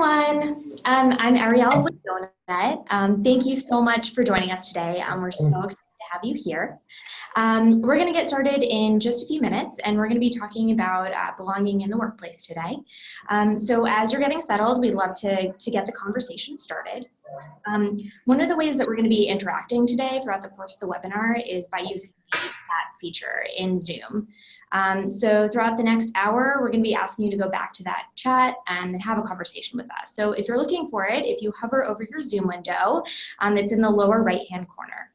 everyone. I'm Ariel with Donut. Thank you so much for joining us today. We're so excited to have you here. We're going to get started in just a few minutes, and we're going to be talking about belonging in the workplace today. So as you're getting settled, we'd love to get the conversation started. One of the ways that we're going to be interacting today throughout the course of the webinar is by using the chat feature in Zoom. So throughout the next hour, we're going to be asking you to go back to that chat and have a conversation with us. So if you're looking for it, if you hover over your Zoom window, it's in the lower right-hand corner.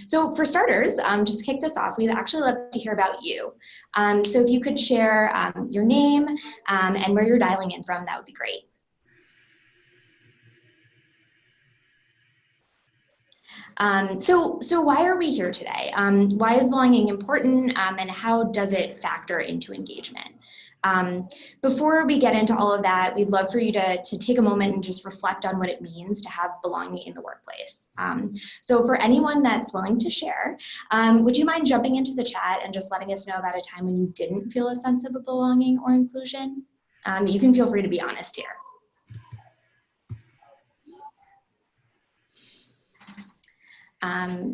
So for starters, just to kick this off, we'd actually love to hear about you. So if you could share your name and where you're dialing in from, that would be great. So why are we here today? Why is belonging important, and how does it factor into engagement? Before we get into all of that, we'd love for you to take a moment and just reflect on what it means to have belonging in the workplace. So for anyone that's willing to share, would you mind jumping into the chat and just letting us know about a time when you didn't feel a sense of a belonging or inclusion? You can feel free to be honest here.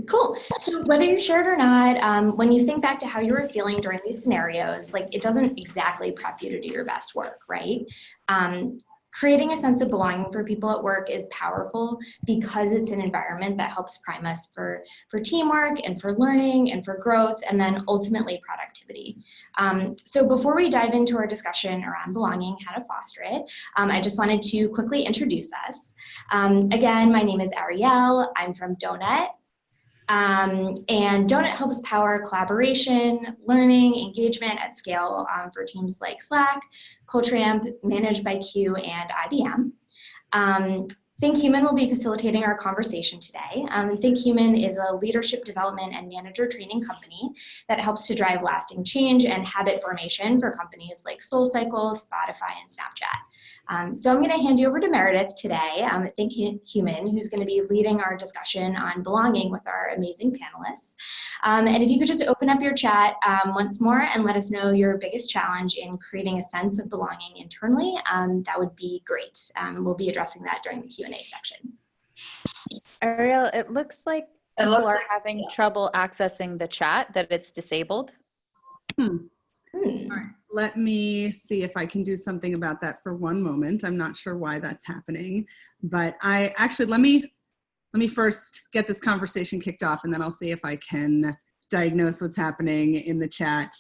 Cool. So whether you shared or not, when you think back to how you were feeling during these scenarios, like it doesn't exactly prep you to do your best work, right? Creating a sense of belonging for people at work is powerful because it's an environment that helps prime us for teamwork and for learning and for growth and then ultimately productivity. So before we dive into our discussion around belonging, how to foster it, I just wanted to quickly introduce us. Again, my name is Ariel. I'm from Donut. And Donut helps power collaboration, learning, engagement at scale for teams like Slack, CultureAmp, managed by Q, and IBM. ThinkHuman will be facilitating our conversation today. ThinkHuman is a leadership development and manager training company that helps to drive lasting change and habit formation for companies like SoulCycle, Spotify, and Snapchat. So I'm going to hand you over to Meredith today at ThinkHuman, who's going to be leading our discussion on belonging with our amazing panelists. And if you could just open up your chat once more and let us know your biggest challenge in creating a sense of belonging internally, that would be great. We'll be addressing that during the Q&A section. Ariel, it looks like people are having trouble accessing the chat, that it's disabled. All right, let me see if I can do something about that for one moment. I'm not sure why that's happening, but let me first get this conversation kicked off, and then I'll see if I can diagnose what's happening in the chat,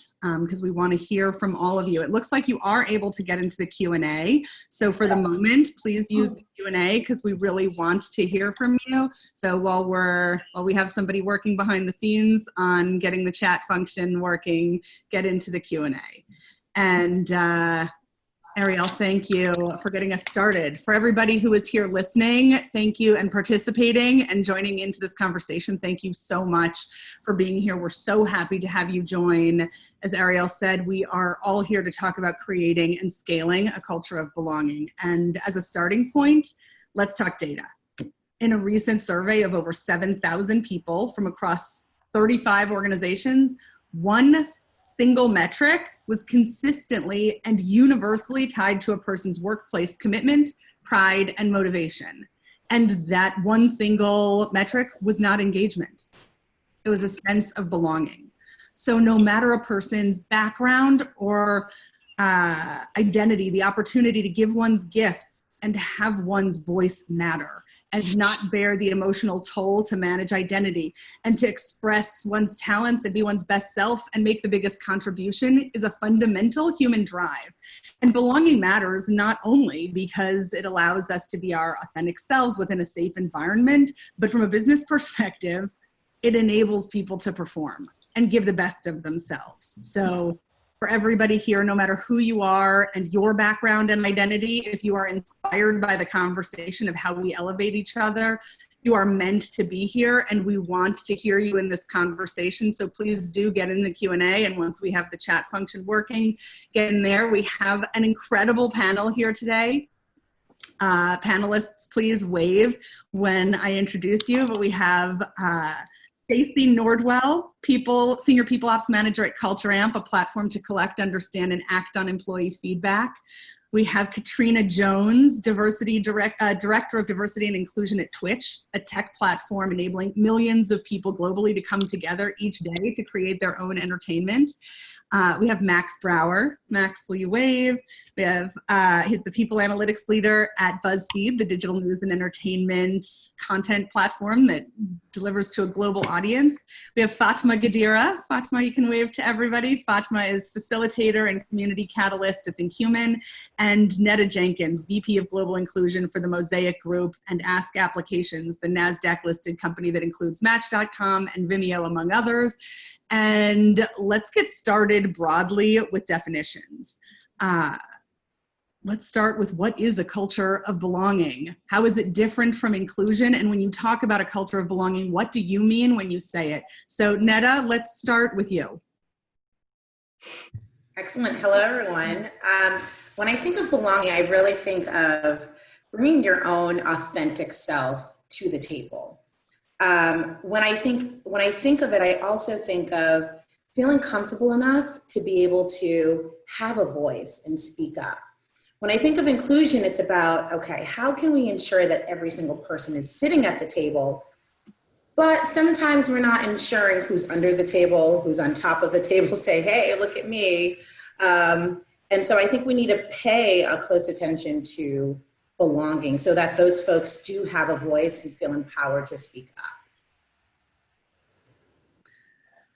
because we want to hear from all of you. It looks like you are able to get into the Q&A. So for the moment, please use the Q&A because we really want to hear from you. So while we have somebody working behind the scenes on getting the chat function working, get into the Q&A. And Ariel, thank you for getting us started. For everybody who is here listening, thank you, and participating and joining into this conversation. Thank you so much for being here. We're so happy to have you join. As Ariel said, we are all here to talk about creating and scaling a culture of belonging. And as a starting point, let's talk data. In a recent survey of over 7,000 people from across 35 organizations, one single metric was consistently and universally tied to a person's workplace commitment, pride, and motivation. And that one single metric was not engagement. It was a sense of belonging. So no matter a person's background or identity, the opportunity to give one's gifts and have one's voice matter, and not bear the emotional toll to manage identity, and to express one's talents and be one's best self and make the biggest contribution is a fundamental human drive. And belonging matters not only because it allows us to be our authentic selves within a safe environment, but from a business perspective, it enables people to perform and give the best of themselves. So for everybody here, no matter who you are and your background and identity, if you are inspired by the conversation of how we elevate each other, you are meant to be here, and we want to hear you in this conversation. So please do get in the Q&A, and once we have the chat function working, get in there. We have an incredible panel here today. Panelists, please wave when I introduce you, but we have Stacey Nordwall, Senior People Ops Manager at CultureAmp, a platform to collect, understand, and act on employee feedback. We have Katrina Jones, Director of Diversity and Inclusion at Twitch, a tech platform enabling millions of people globally to come together each day to create their own entertainment. We have Max Brawer. Max, will you wave? We have, he's the People Analytics Leader at Buzzfeed, the digital news and entertainment content platform that delivers to a global audience. We have Fatma Ghedira. Fatma, you can wave to everybody. Fatma is Facilitator and Community Catalyst at ThinkHuman. And Netta Jenkins, VP of Global Inclusion for the Mosaic Group and Ask Applications, the NASDAQ-listed company that includes Match.com and Vimeo, among others. And let's get started broadly with definitions. Let's start with, what is a culture of belonging? How is it different from inclusion? And when you talk about a culture of belonging, what do you mean when you say it? So Netta, let's start with you. Excellent. Hello, everyone. When I think of belonging, I really think of bringing your own authentic self to the table. When I think of it, I also think of feeling comfortable enough to be able to have a voice and speak up. When I think of inclusion, it's about, okay, how can we ensure that every single person is sitting at the table, but sometimes we're not ensuring who's under the table, who's on top of the table, say, hey, look at me. And so I think we need to pay a close attention to belonging so that those folks do have a voice and feel empowered to speak up.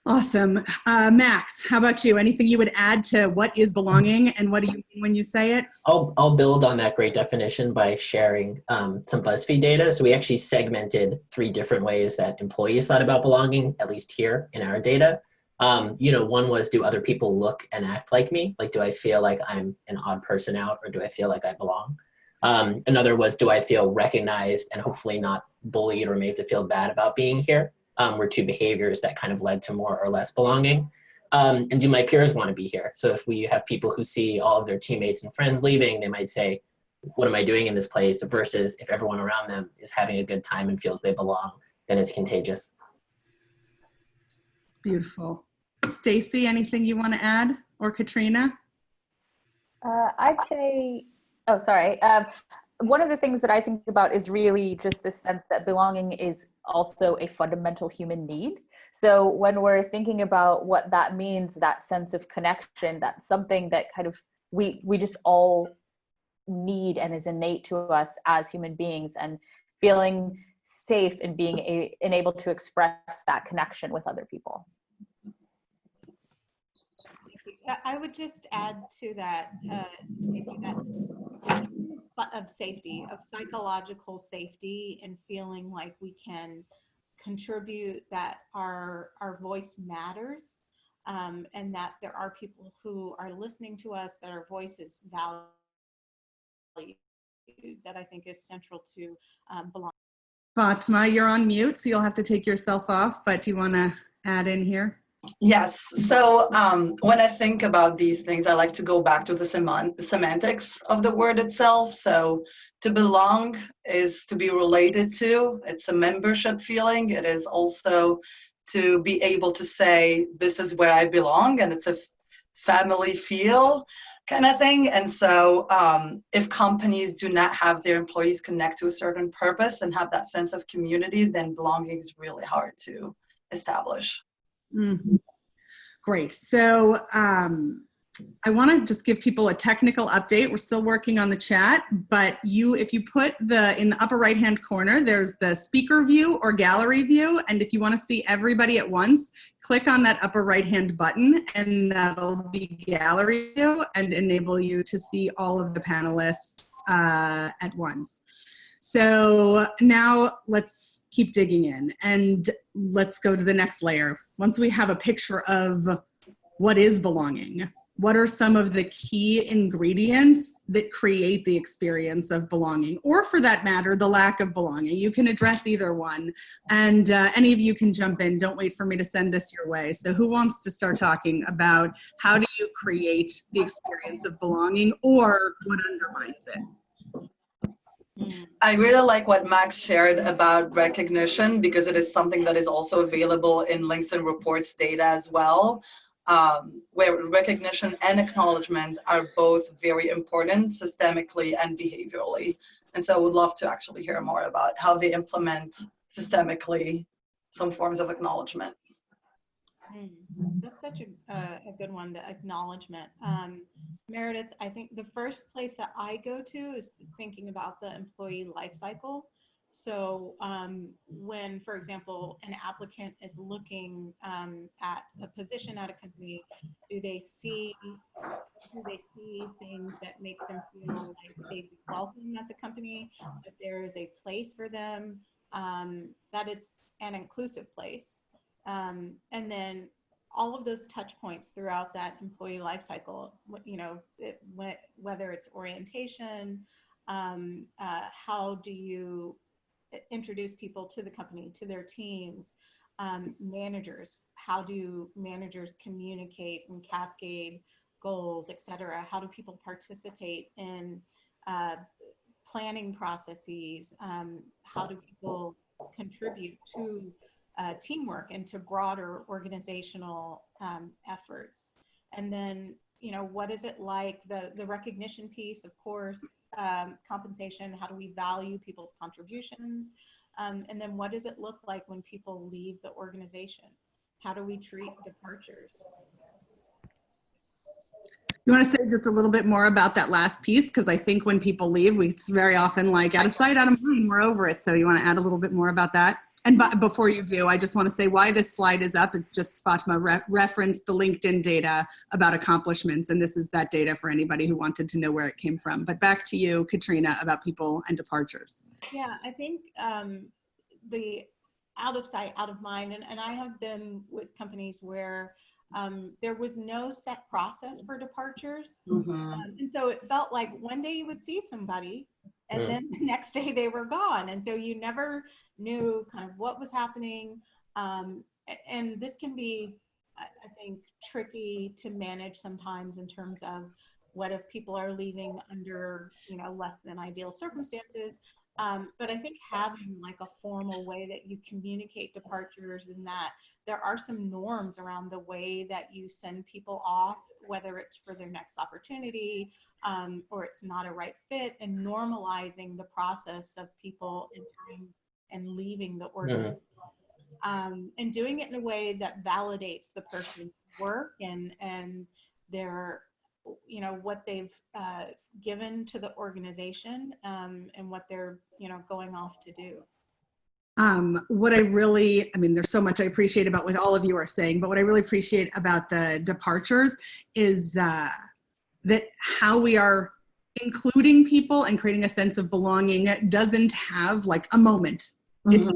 Awesome. Max, how about you? Anything you would add to what is belonging and what do you mean when you say it? I'll build on that great definition by sharing some BuzzFeed data. So we actually segmented 3 different ways that employees thought about belonging, at least here in our data. One was, do other people look and act like me? Like, do I feel like I'm an odd person out, or do I feel like I belong? Another was, do I feel recognized and hopefully not bullied or made to feel bad about being here? Were 2 behaviors that kind of led to more or less belonging. And do my peers want to be here? So if we have people who see all of their teammates and friends leaving, they might say, what am I doing in this place? Versus if everyone around them is having a good time and feels they belong, then it's contagious. Beautiful. Stacey, anything you want to add? Or Katrina? I'd say, oh, sorry. One of the things that I think about is really just this sense that belonging is also a fundamental human need. So when we're thinking about what that means, that sense of connection, that's something that kind of we just all need and is innate to us as human beings, and feeling safe and being able to express that connection with other people. I would just add to that, Stacey, that of safety, of psychological safety, and feeling like we can contribute, that our voice matters, and that there are people who are listening to us, that our voice is valued, that I think is central to belonging. Fatma, you're on mute, so you'll have to take yourself off, but do you want to add in here? Yes. So when I think about these things, I like to go back to the semantics of the word itself. So to belong is to be related to. It's a membership feeling. It is also to be able to say, this is where I belong, and it's a family feel kind of thing. And so if companies do not have their employees connect to a certain purpose and have that sense of community, then belonging is really hard to establish. Mm-hmm. Great. So I want to just give people a technical update. We're still working on the chat, but if you put in the upper right hand corner, there's the speaker view or gallery view. And if you want to see everybody at once, click on that upper right hand button, and that'll be gallery view and enable you to see all of the panelists at once. So now let's keep digging in, and let's go to the next layer. Once we have a picture of what is belonging, what are some of the key ingredients that create the experience of belonging, or for that matter, the lack of belonging? You can address either one, and any of you can jump in. Don't wait for me to send this your way. So who wants to start talking about how do you create the experience of belonging, or what undermines it? I really like what Max shared about recognition, because it is something that is also available in LinkedIn reports data as well. where recognition and acknowledgement are both very important systemically and behaviorally. And so I would love to actually hear more about how they implement systemically some forms of acknowledgement. That's such a good one, the acknowledgement. Meredith, I think the first place that I go to is thinking about the employee life cycle. So when, for example, an applicant is looking at a position at a company, do they see things that make them feel like they'd be welcome at the company, that there is a place for them, that it's an inclusive place? And then all of those touch points throughout that employee life cycle, you know, whether it's orientation, how do you introduce people to the company, to their teams, managers, how do managers communicate and cascade goals, et cetera? How do people participate in planning processes? How do people contribute to teamwork and to broader organizational efforts? And then, you know, what is it like, the recognition piece, of course, compensation, how do we value people's contributions? And then what does it look like when people leave the organization? How do we treat departures? You want to say just a little bit more about that last piece? Because I think when people leave, it's very often like out of sight, out of mind, we're over it. So you want to add a little bit more about that? And before you do, I just want to say why this slide is up is just Fatma referenced the LinkedIn data about accomplishments. And this is that data for anybody who wanted to know where it came from. But back to you, Katrina, about people and departures. Yeah, I think the out of sight, out of mind, and I have been with companies where there was no set process for departures. And so it felt like one day you would see somebody and then the next day they were gone. And so you never knew kind of what was happening. And this can be, I think, tricky to manage sometimes in terms of what if people are leaving under, you know, less than ideal circumstances. But I think having like a formal way that you communicate departures, and that there are some norms around the way that you send people off, whether it's for their next opportunity or it's not a right fit, and normalizing the process of people entering and leaving the organization. And doing it in a way that validates the person's work and their, you know, what they've given to the organization and what they're, you know, going off to do. What I really, I mean, there's so much I appreciate about what all of you are saying, but what I really appreciate about the departures is that how we are including people and creating a sense of belonging doesn't have like a moment. It's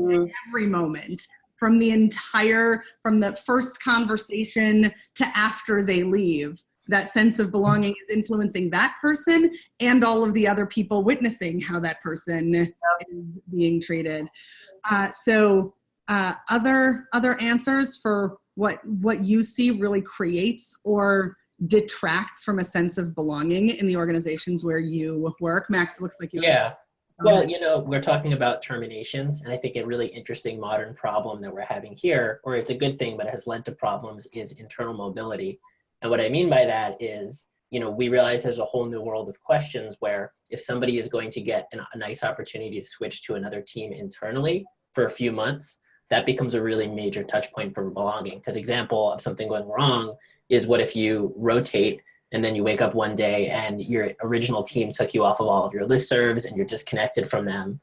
every moment. From the first conversation to after they leave, that sense of belonging is influencing that person and all of the other people witnessing how that person is being treated. So other answers for what you see really creates or detracts from a sense of belonging in the organizations where you work? Max, it looks like you. Yeah. Well, you know, we're talking about terminations, and I think a really interesting modern problem that we're having here, or it's a good thing, but it has led to problems, is internal mobility. And what I mean by that is, you know, we realize there's a whole new world of questions where if somebody is going to get a nice opportunity to switch to another team internally for a few months, that becomes a really major touch point for belonging. Because example of something going wrong is what if you rotate and then you wake up one day and your original team took you off of all of your listservs and you're disconnected from them.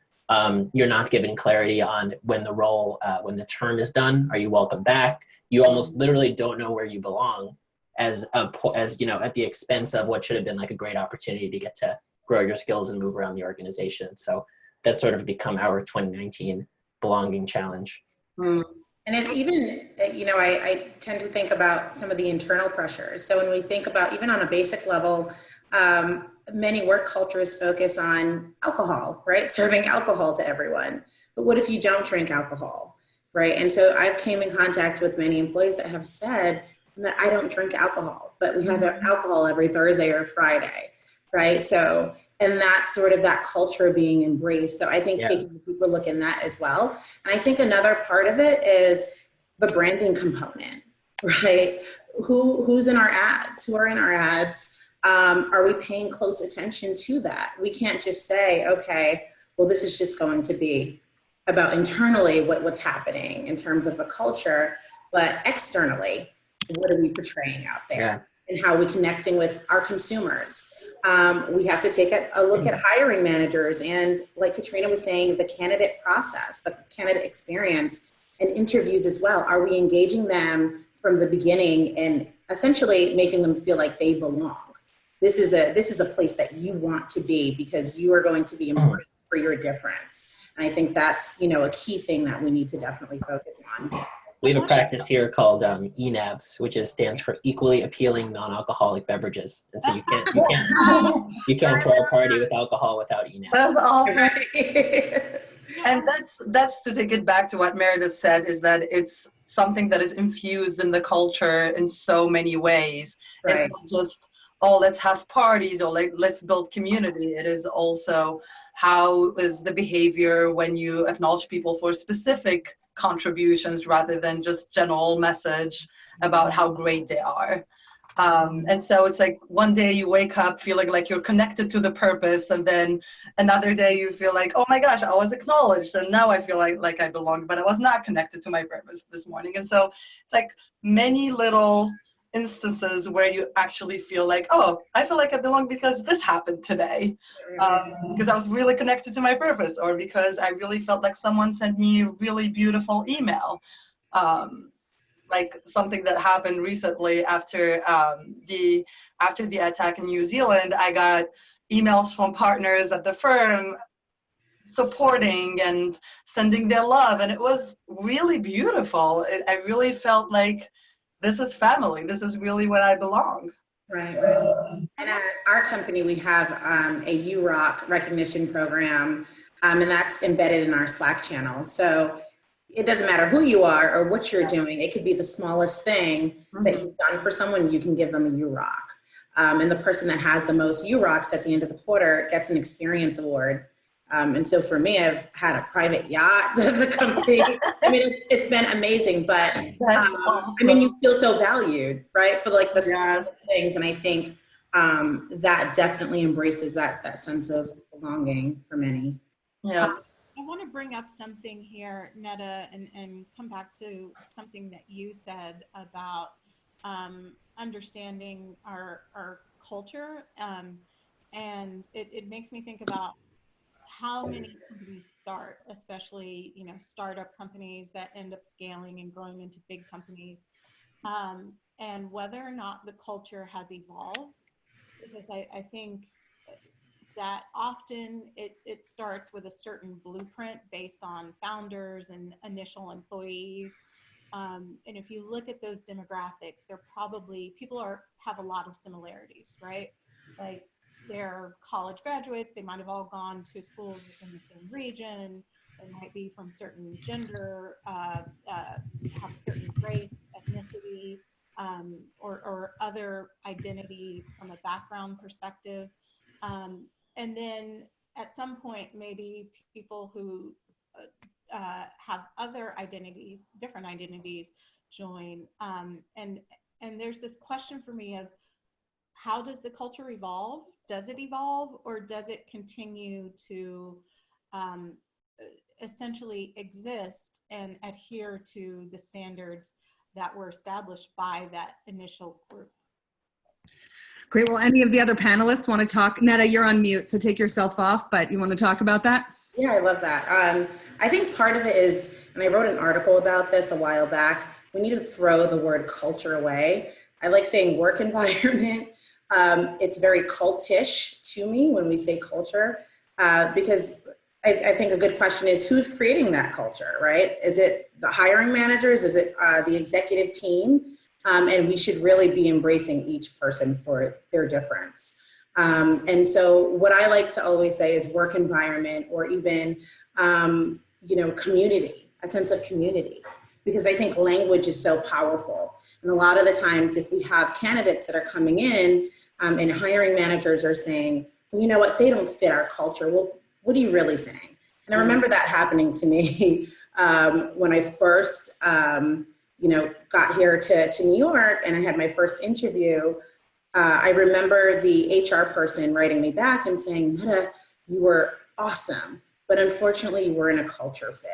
You're not given clarity on when the role, when the term is done, are you welcome back? You almost literally don't know where you belong as you know, at the expense of what should have been like a great opportunity to get to grow your skills and move around the organization. So that's sort of become our 2019 belonging challenge. And it even, you know, I tend to think about some of the internal pressures. So when we think about, even on a basic level, many work cultures focus on alcohol, right? Serving alcohol to everyone. But what if you don't drink alcohol, right? And so I've came in contact with many employees that have said that I don't drink alcohol, but we have alcohol every Thursday or Friday, right? So, and that's sort of that culture being embraced. So I think taking a deeper look in that as well. And I think another part of it is the branding component, right? who's in our ads, who are in our ads. Are we paying close attention to that? We can't just say, okay, well, this is just going to be about internally what's happening in terms of the culture, but externally, what are we portraying out there? And how are we connecting with our consumers? We have to take a look at hiring managers and, like Katrina was saying, the candidate process, the candidate experience, and interviews as well. Are we engaging them from the beginning and essentially making them feel like they belong? This is a place that you want to be because you are going to be embraced for your difference. And I think that's, a key thing that we need to definitely focus on. We have a practice here called InABS, which stands for equally appealing non-alcoholic beverages. And so you can't throw a party with alcohol without InABS. That's awesome. And that's to take it back to what Meredith said, is that it's something that is infused in the culture in so many ways. Right. It's not just, oh, let's have parties or let's build community. It is also how is the behavior when you acknowledge people for specific contributions rather than just general message about how great they are. And so it's like one day you wake up feeling like you're connected to the purpose, and then another day you feel like, oh my gosh, I was acknowledged, and now I feel like I belong, but I was not connected to my purpose this morning. And so it's like many little instances where you actually feel like, oh, I feel like I belong because this happened today, because I was really connected to my purpose, or because I really felt like someone sent me a really beautiful email. Like something that happened recently after the attack in New Zealand, I got emails from partners at the firm supporting and sending their love, and it was really beautiful. I really felt like this is family. This is really where I belong. Right. And at our company, we have a UROC recognition program, and that's embedded in our Slack channel. So it doesn't matter who you are or what you're doing. It could be the smallest thing that you've done for someone. You can give them a UROC. And the person that has the most UROCs at the end of the quarter gets an experience award. And so for me, I've had a private yacht, the company. I mean, it's been amazing, but awesome. I mean, you feel so valued, right? For like the small things. And I think that definitely embraces that sense of belonging for many. Yeah. I want to bring up something here, Netta, and come back to something that you said about understanding our culture. And it makes me think about how many companies start, especially, startup companies that end up scaling and growing into big companies, and whether or not the culture has evolved. Because I think that often it starts with a certain blueprint based on founders and initial employees. And if you look at those demographics, they're probably, people have a lot of similarities, right? Like they're college graduates, they might have all gone to schools in the same region, they might be from certain gender, have a certain race, ethnicity, or other identity from a background perspective. And then at some point, maybe people who have other identities, different identities, join. And there's this question for me of, how does the culture evolve? Does it evolve, or does it continue to essentially exist and adhere to the standards that were established by that initial group? Great. Well, any of the other panelists want to talk? Netta, you're on mute, so take yourself off, but you want to talk about that? Yeah, I love that. I think part of it is, and I wrote an article about this a while back, we need to throw the word culture away. I like saying work environment. It's very cultish to me when we say culture, because I think a good question is, who's creating that culture, right? Is it the hiring managers? Is it the executive team? And we should really be embracing each person for their difference. And so what I like to always say is work environment, or even, community, a sense of community, because I think language is so powerful. And a lot of the times, if we have candidates that are coming in and hiring managers are saying, well, you know what, they don't fit our culture. Well, what are you really saying? And I remember that happening to me when I first got here to New York and I had my first interview, I remember the HR person writing me back and saying, Netta, you were awesome, but unfortunately you weren't a culture fit.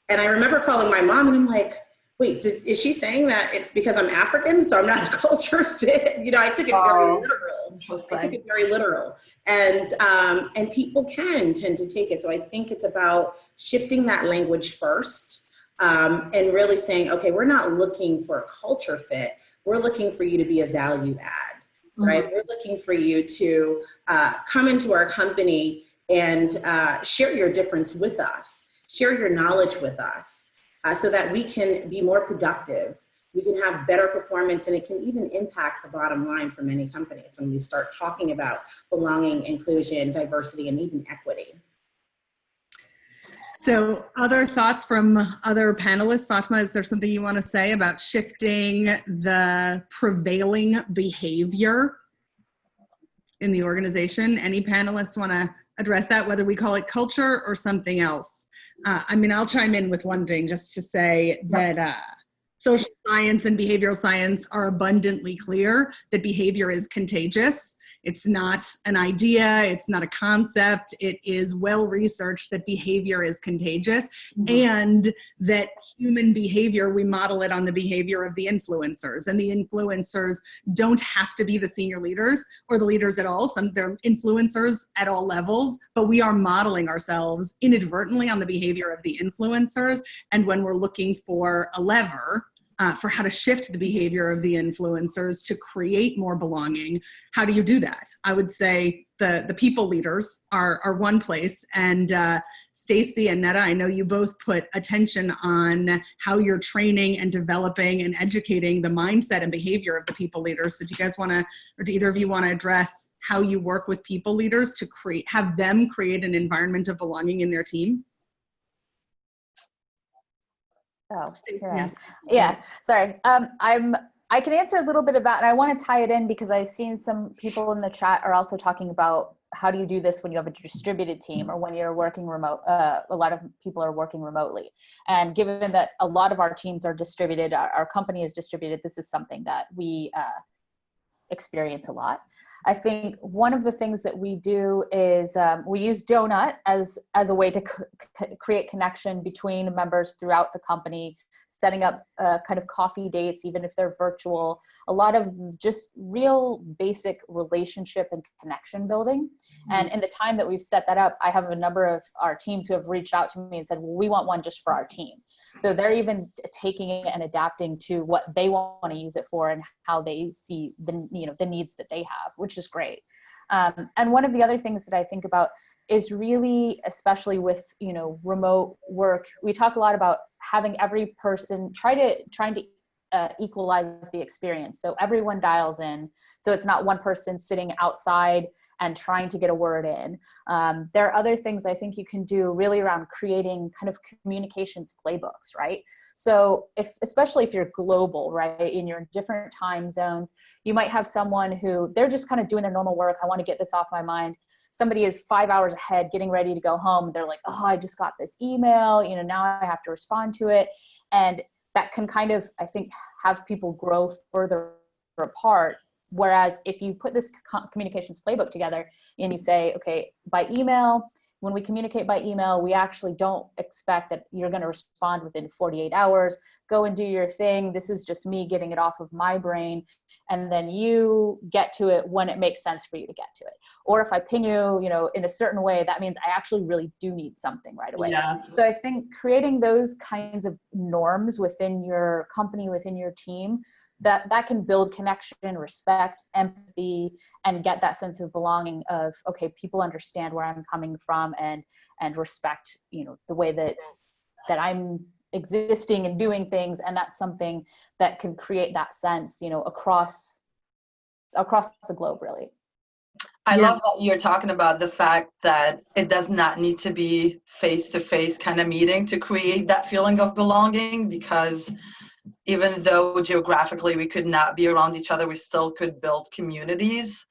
And I remember calling my mom and I'm like, wait, is she saying that it's because I'm African, so I'm not a culture fit? I took it very literal. I took it very literal. And people can tend to take it. So I think it's about shifting that language first, and really saying, okay, we're not looking for a culture fit. We're looking for you to be a value add, right? We're looking for you to come into our company and share your difference with us, share your knowledge with us, so that we can be more productive. We can have better performance, and it can even impact the bottom line for many companies when we start talking about belonging, inclusion, diversity, and even equity. So other thoughts from other panelists? Fatma, is there something you want to say about shifting the prevailing behavior in the organization? Any panelists want to address that, whether we call it culture or something else? I'll chime in with one thing just to say that social science and behavioral science are abundantly clear that behavior is contagious. It's not an idea, it's not a concept, it is well researched that behavior is contagious, and that human behavior, we model it on the behavior of the influencers, and the influencers don't have to be the senior leaders or the leaders at all. They're influencers at all levels, but we are modeling ourselves inadvertently on the behavior of the influencers. And when we're looking for a lever for how to shift the behavior of the influencers to create more belonging, how do you do that? I would say the people leaders are one place. And Stacey and Netta, I know you both put attention on how you're training and developing and educating the mindset and behavior of the people leaders. So do you guys want to, or do either of you want to address how you work with people leaders to have them create an environment of belonging in their team? Oh, yeah. Sorry. I can answer a little bit of that, and I want to tie it in because I've seen some people in the chat are also talking about how do you do this when you have a distributed team or when you're working remote. A lot of people are working remotely, and given that a lot of our teams are distributed, our company is distributed, this is something that we experience a lot. I think one of the things that we do is we use Donut as a way to create connection between members throughout the company, setting up kind of coffee dates, even if they're virtual, a lot of just real basic relationship and connection building. And in the time that we've set that up, I have a number of our teams who have reached out to me and said, well, we want one just for our team. So they're even taking it and adapting to what they want to use it for and how they see the needs that they have, which is great. And one of the other things that I think about is really, especially with, remote work, we talk a lot about having every person trying to equalize the experience. So everyone dials in. So it's not one person sitting outside and trying to get a word in. There are other things I think you can do really around creating kind of communications playbooks, right? So especially if you're global, right, and you're in different time zones, you might have someone who they're just kind of doing their normal work. I want to get this off my mind. Somebody is 5 hours ahead getting ready to go home. They're like, oh, I just got this email, now I have to respond to it. And that can kind of, I think, have people grow further apart. Whereas if you put this communications playbook together and you say, okay, by email, when we communicate by email, we actually don't expect that you're going to respond within 48 hours. Go and do your thing. This is just me getting it off of my brain. And then you get to it when it makes sense for you to get to it. Or if I ping you, in a certain way, that means I actually really do need something right away. Yeah. So I think creating those kinds of norms within your company, within your team, that can build connection, respect, empathy, and get that sense of belonging of, okay, people understand where I'm coming from and respect, the way that I'm existing and doing things. And that's something that can create that sense, across the globe, really. I love that you're talking about the fact that it does not need to be face-to-face kind of meeting to create that feeling of belonging, because even though geographically we could not be around each other, we still could build communities.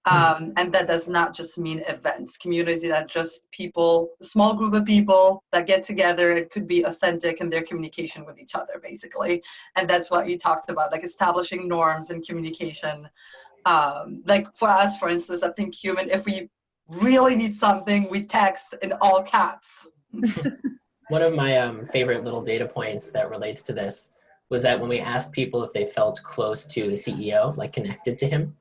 And that does not just mean events. Communities are just people, a small group of people that get together. It could be authentic in their communication with each other, basically. And that's what you talked about, like establishing norms and communication. Like for us, for instance, at ThinkHuman, if we really need something, we text in all caps. One of my favorite little data points that relates to this was that when we asked people if they felt close to the CEO, like connected to him,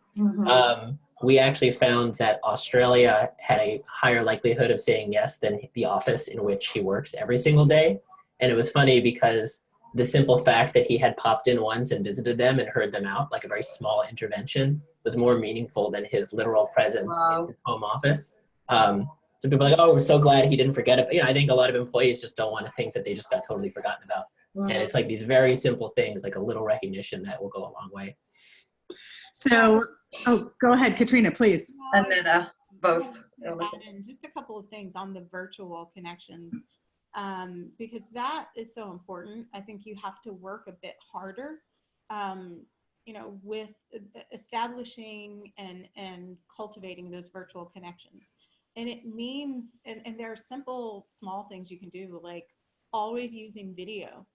we actually found that Australia had a higher likelihood of saying yes than the office in which he works every single day. And it was funny because the simple fact that he had popped in once and visited them and heard them out, like a very small intervention, was more meaningful than his literal presence in his home office. So people are like, oh, we're so glad he didn't forget it. But, I think a lot of employees just don't want to think that they just got totally forgotten about. And it's like these very simple things, like a little recognition that will go a long way. So, go ahead, Katrina, please. And Netta, both. And just a couple of things on the virtual connections, because that is so important. I think you have to work a bit harder, with establishing and cultivating those virtual connections. And it means, and there are simple, small things you can do, like always using video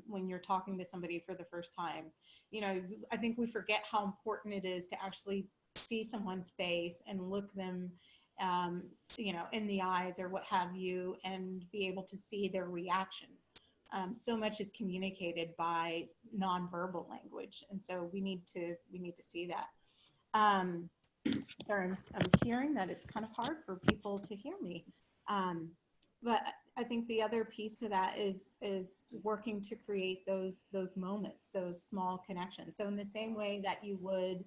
when you're talking to somebody for the first time. I think we forget how important it is to actually see someone's face and look them, in the eyes or what have you, and be able to see their reaction. So much is communicated by nonverbal language, and so we need to see that. Sorry, I'm hearing that it's kind of hard for people to hear me. But I think the other piece to that is working to create those moments, those small connections. So in the same way that you would,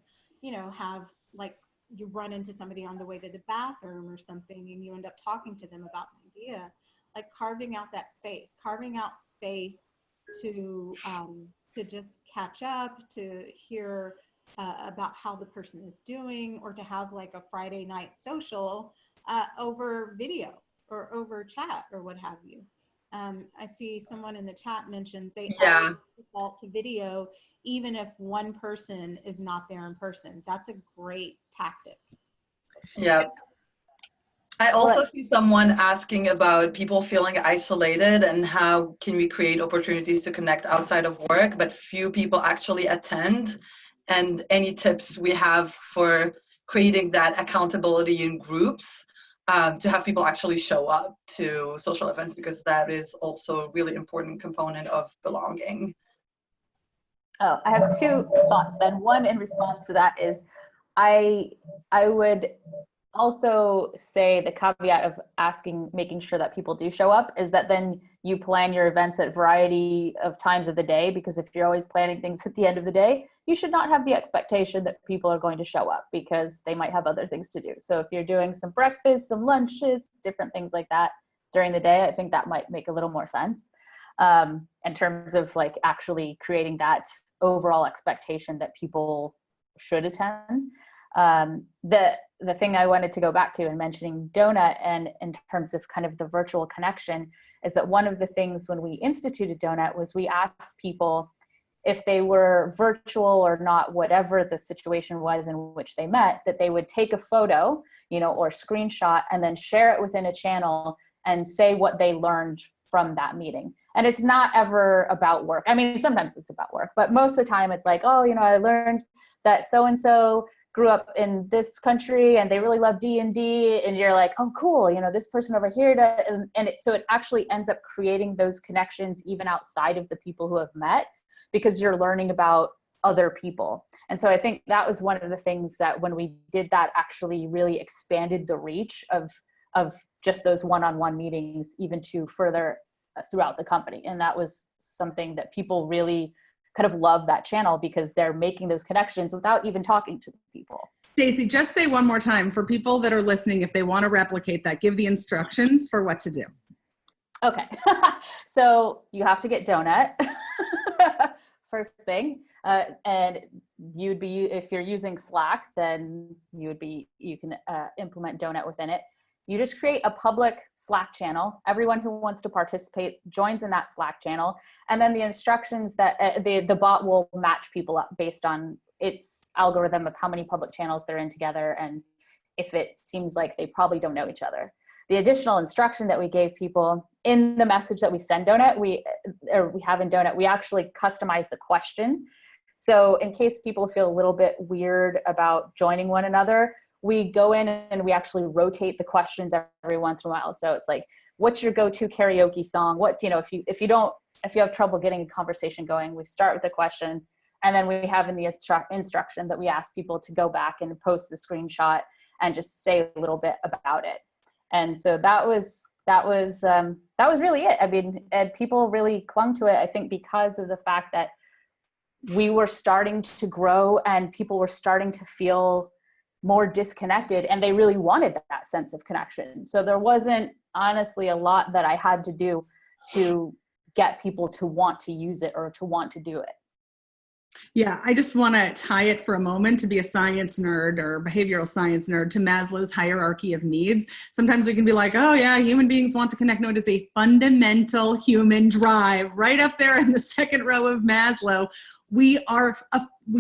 have, like, you run into somebody on the way to the bathroom or something and you end up talking to them about an idea, like carving out space to just catch up, to hear about how the person is doing, or to have like a Friday night social over video or over chat or what have you. I see someone in the chat mentions they always default to video, even if one person is not there in person. That's a great tactic. Yeah. I also see someone asking about people feeling isolated and how can we create opportunities to connect outside of work, but few people actually attend. And any tips we have for creating that accountability in groups to have people actually show up to social events, because that is also a really important component of belonging. Oh, I have two thoughts then. One in response to that is I would also say the caveat of making sure that people do show up is that then you plan your events at a variety of times of the day, because if you're always planning things at the end of the day, you should not have the expectation that people are going to show up because they might have other things to do. So if you're doing some breakfast, some lunches, different things like that during the day, I think that might make a little more sense in terms of like actually creating that overall expectation that people should attend. The thing I wanted to go back to in mentioning Donut and in terms of kind of the virtual connection is that one of the things when we instituted Donut was we asked people if they were virtual or not, whatever the situation was in which they met, that they would take a photo, or screenshot and then share it within a channel and say what they learned from that meeting. And it's not ever about work. I mean, sometimes it's about work, but most of the time it's like, oh, I learned that so-and-so grew up in this country and they really love D&D, and you're like, oh, cool, this person over here, so it actually ends up creating those connections even outside of the people who have met, because you're learning about other people. And so I think that was one of the things that when we did that actually really expanded the reach of just those one-on-one meetings even to further throughout the company. And that was something that people really kind of love that channel, because they're making those connections without even talking to the people. Stacey, just say one more time for people that are listening, if they want to replicate that, give the instructions for what to do. Okay. So you have to get Donut first thing. And you'd be, if you're using Slack, then you can implement Donut within it. You just create a public Slack channel. Everyone who wants to participate joins in that Slack channel. And then the instructions that the bot will match people up based on its algorithm of how many public channels they're in together, and if it seems like they probably don't know each other. The additional instruction that we gave people in the message that we send Donut, we have in Donut, we actually customize the question. So in case people feel a little bit weird about joining one another, we go in and we actually rotate the questions every once in a while. So it's like, what's your go-to karaoke song? What's, you know, if you have trouble getting a conversation going, we start with the question, and then we have in the instruction that we ask people to go back and post the screenshot and just say a little bit about it. And so that was really it. I mean, and people really clung to it, I think, because of the fact that we were starting to grow and people were starting to feel more disconnected, and they really wanted that sense of connection. So there wasn't honestly a lot that I had to do to get people to want to use it or to want to do it. Yeah, I just want to tie it for a moment, to be a science nerd or behavioral science nerd, to Maslow's hierarchy of needs. Sometimes we can be like, oh yeah, human beings want to connect. No, it is a fundamental human drive right up there in the second row of Maslow. We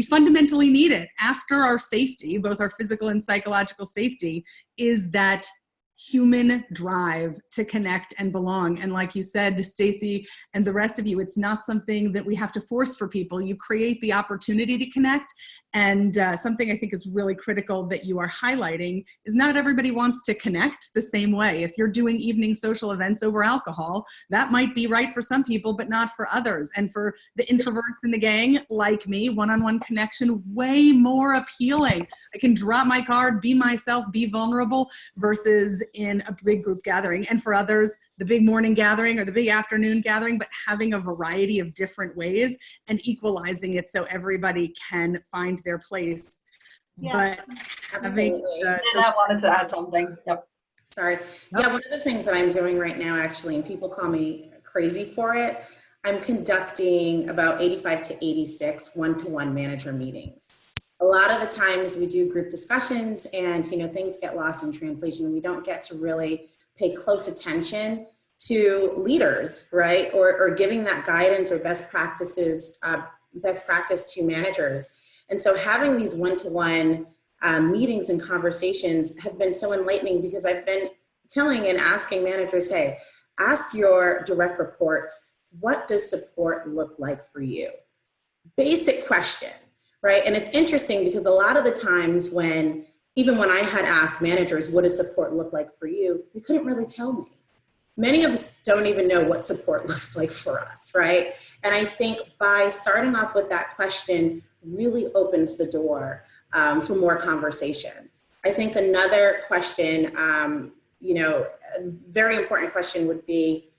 fundamentally need it. After our safety, both our physical and psychological safety, is that human drive to connect and belong. And like you said, Stacey and the rest of you, it's not something that we have to force for people. You create the opportunity to connect. And something I think is really critical that you are highlighting is not everybody wants to connect the same way. If you're doing evening social events over alcohol, that might be right for some people, but not for others. And for the introverts in the gang, like me, one-on-one connection, way more appealing. I can drop my card, be myself, be vulnerable, versus in a big group gathering. And for others, the big morning gathering or the big afternoon gathering, but having a variety of different ways and equalizing it so everybody can find their place. Yeah. But having I wanted to add something. Yep. Sorry. Yeah, one of the things that I'm doing right now, actually, and people call me crazy for it, I'm conducting about 85 to 86 one-to-one manager meetings. A lot of the times we do group discussions and, you know, things get lost in translation. We don't get to really pay close attention to leaders, right? Or giving that guidance or best practice to managers. And so having these one-to-one meetings and conversations have been so enlightening, because I've been telling and asking managers, hey, ask your direct reports, what does support look like for you? Basic question. Right. And it's interesting because a lot of the times even when I had asked managers, what does support look like for you? They couldn't really tell me. Many of us don't even know what support looks like for us. Right. And I think by starting off with that question really opens the door for more conversation. I think another question, a very important question would be,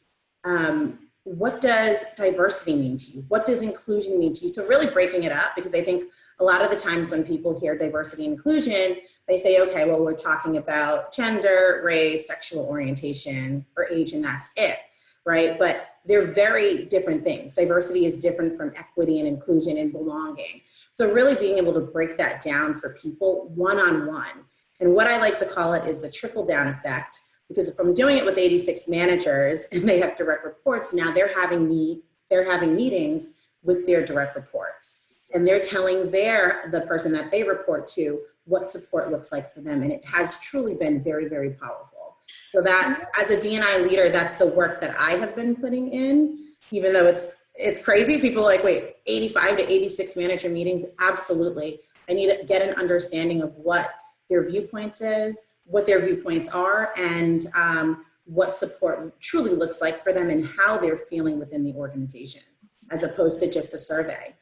what does diversity mean to you? What does inclusion mean to you? So really breaking it up, because I think a lot of the times when people hear diversity and inclusion, they say, okay, well, we're talking about gender, race, sexual orientation, or age, and that's it, right? But they're very different things. Diversity is different from equity and inclusion and belonging. So really being able to break that down for people one-on-one. And what I like to call it is the trickle-down effect. Because if I'm doing it with 86 managers and they have direct reports, now they're having meetings with their direct reports. And they're telling the person that they report to what support looks like for them. And it has truly been very, very powerful. So that's, as a D&I leader, that's the work that I have been putting in, even though it's crazy. People are like, wait, 85 to 86 manager meetings? Absolutely. I need to get an understanding of what their viewpoints are, and what support truly looks like for them and how they're feeling within the organization, as opposed to just a survey.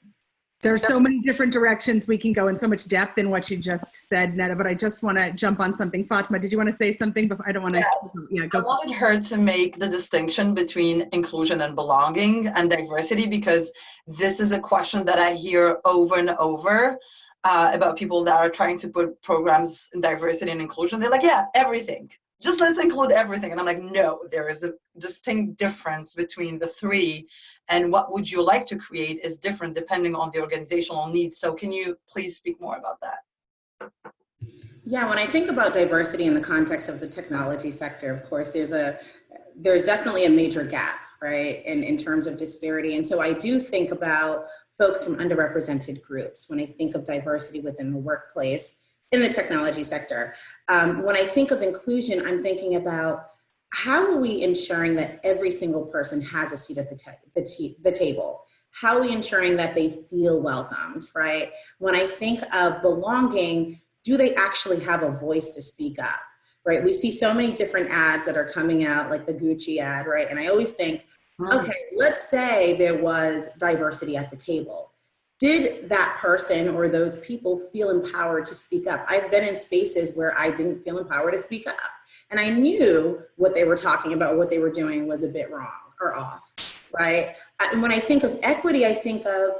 There's so many different directions we can go, and so much depth in what you just said, Netta, but I just want to jump on something. Fatma, did you want to say something? I don't want to. Yes. Yeah, go. I wanted her to make the distinction between inclusion and belonging and diversity, because this is a question that I hear over and over. About people that are trying to put programs in diversity and inclusion. They're like, yeah, everything. Just let's include everything. And I'm like, no, there is a distinct difference between the three. And what would you like to create is different depending on the organizational needs. So can you please speak more about that? Yeah, when I think about diversity in the context of the technology sector, of course, there's definitely a major gap, right, in terms of disparity. And so I do think about folks from underrepresented groups, when I think of diversity within the workplace, in the technology sector. When I think of inclusion, I'm thinking about how are we ensuring that every single person has a seat at the table? How are we ensuring that they feel welcomed, right? When I think of belonging, do they actually have a voice to speak up, right? We see so many different ads that are coming out, like the Gucci ad, right? And I always think, okay, let's say there was diversity at the table. Did that person or those people feel empowered to speak up? I've been in spaces where I didn't feel empowered to speak up. And I knew what they were talking about, what they were doing was a bit wrong or off, right? And when I think of equity, I think of,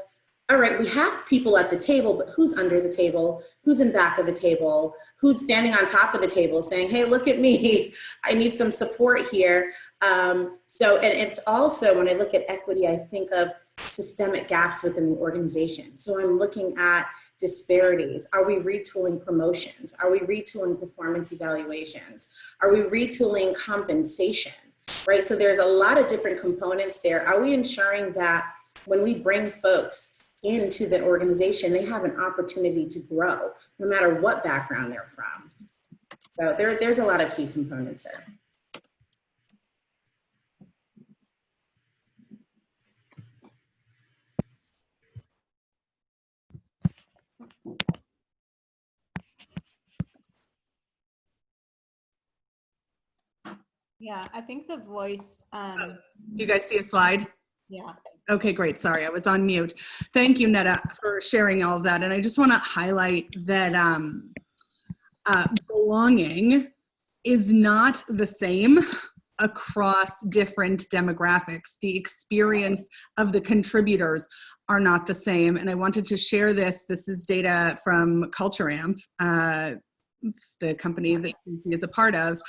all right, we have people at the table, but who's under the table? Who's in back of the table? Who's standing on top of the table saying, hey, look at me, I need some support here. And it's also, when I look at equity, I think of systemic gaps within the organization. So I'm looking at disparities. Are we retooling promotions? Are we retooling performance evaluations? Are we retooling compensation, right? So there's a lot of different components there. Are we ensuring that when we bring folks into the organization, they have an opportunity to grow, no matter what background they're from? So there's a lot of key components there. Yeah, I think the voice. Do you guys see a slide? Yeah. Okay, great. Sorry, I was on mute. Thank you, Netta, for sharing all of that. And I just want to highlight that belonging is not the same across different demographics. The experience of the contributors are not the same. And I wanted to share this. This is data from CultureAmp, the company that Stacey is a part of,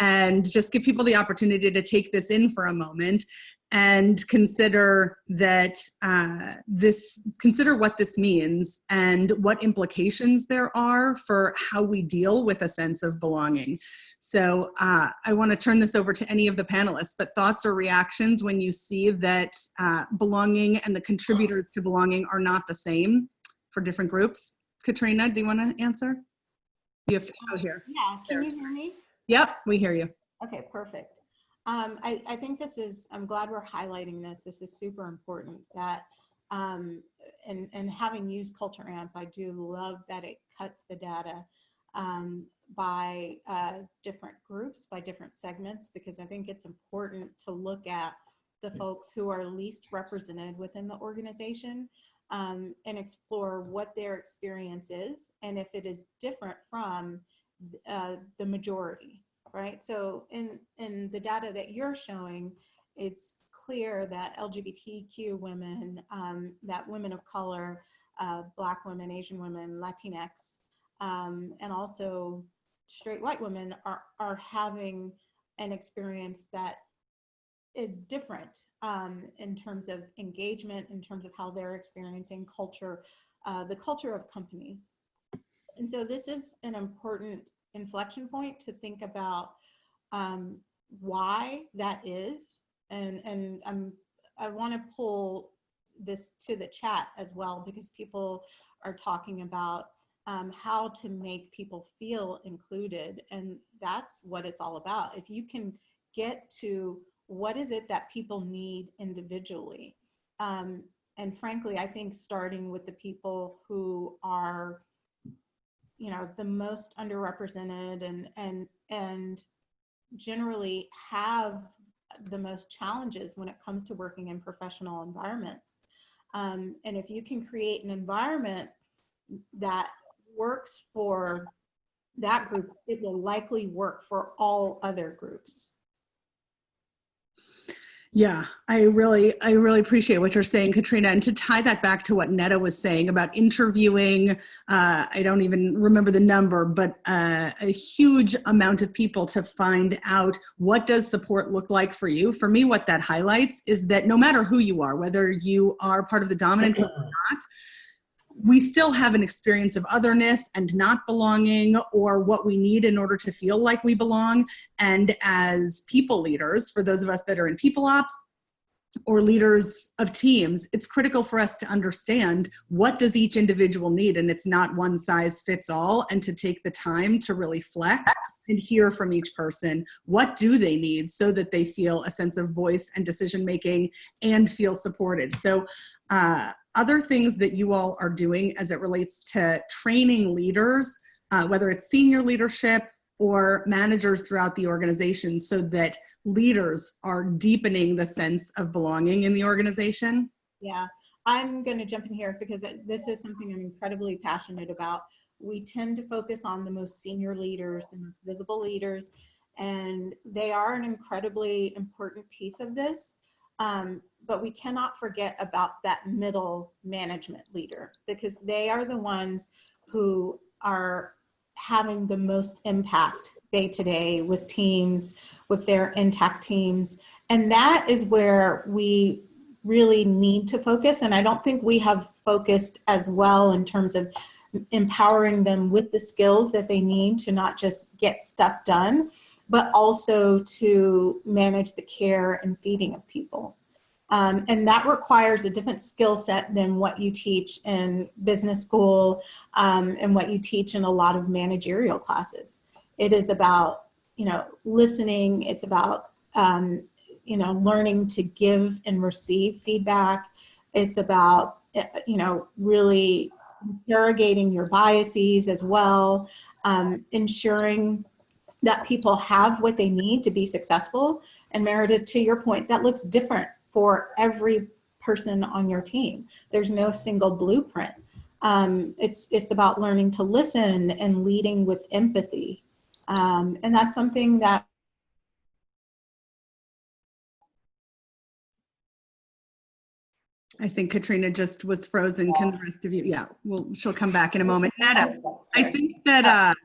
and just give people the opportunity to take this in for a moment and consider that consider what this means and what implications there are for how we deal with a sense of belonging. So I want to turn this over to any of the panelists, but thoughts or reactions when you see that belonging and the contributors to belonging are not the same for different groups. Katrina, do you want to answer? You have to go here. Yeah, can you hear me? Yep, we hear you. Okay, perfect. I think this is, I'm glad we're highlighting this. This is super important that, and having used CultureAmp, I do love that it cuts the data by different groups, by different segments, because I think it's important to look at the folks who are least represented within the organization and explore what their experience is and if it is different from the majority. Right. So in the data that you're showing, it's clear that LGBTQ women, that women of color, Black women, Asian women, Latinx, and also straight white women are having an experience that is different in terms of engagement, in terms of how they're experiencing culture, the culture of companies. And so this is an important inflection point to think about why that is, and I want to pull this to the chat as well, because people are talking about how to make people feel included, and that's what it's all about. If you can get to what is it that people need individually, and frankly, I think starting with the people who are, you know, the most underrepresented and generally have the most challenges when it comes to working in professional environments. And if you can create an environment that works for that group, it will likely work for all other groups. Yeah, I really appreciate what you're saying, Katrina. And to tie that back to what Netta was saying about interviewing, I don't even remember the number, but a huge amount of people to find out what does support look like for you. For me, what that highlights is that no matter who you are, whether you are part of the dominant group or not, we still have an experience of otherness and not belonging, or what we need in order to feel like we belong. And as people leaders, for those of us that are in people ops, or leaders of teams, it's critical for us to understand what does each individual need, and it's not one size fits all, and to take the time to really flex and hear from each person. What do they need so that they feel a sense of voice and decision making and feel supported? So other things that you all are doing as it relates to training leaders, whether it's senior leadership or managers throughout the organization, so that leaders are deepening the sense of belonging in the organization? Yeah, I'm going to jump in here because this is something I'm incredibly passionate about. We tend to focus on the most senior leaders, the most visible leaders, and they are an incredibly important piece of this. But we cannot forget about that middle management leader, because they are the ones who are having the most impact day to day with teams, with their intact teams. And that is where we really need to focus. And I don't think we have focused as well in terms of empowering them with the skills that they need to not just get stuff done, but also to manage the care and feeding of people. And that requires a different skill set than what you teach in business school and what you teach in a lot of managerial classes. It is about, listening. It's about, learning to give and receive feedback. It's about, really interrogating your biases as well, ensuring that people have what they need to be successful. And Meredith, to your point, that looks different for every person on your team. There's no single blueprint. It's about learning to listen and leading with empathy. And that's something that I think Katrina just was frozen. Can the rest of you? Yeah, she'll come back in a moment. Netta, I think that,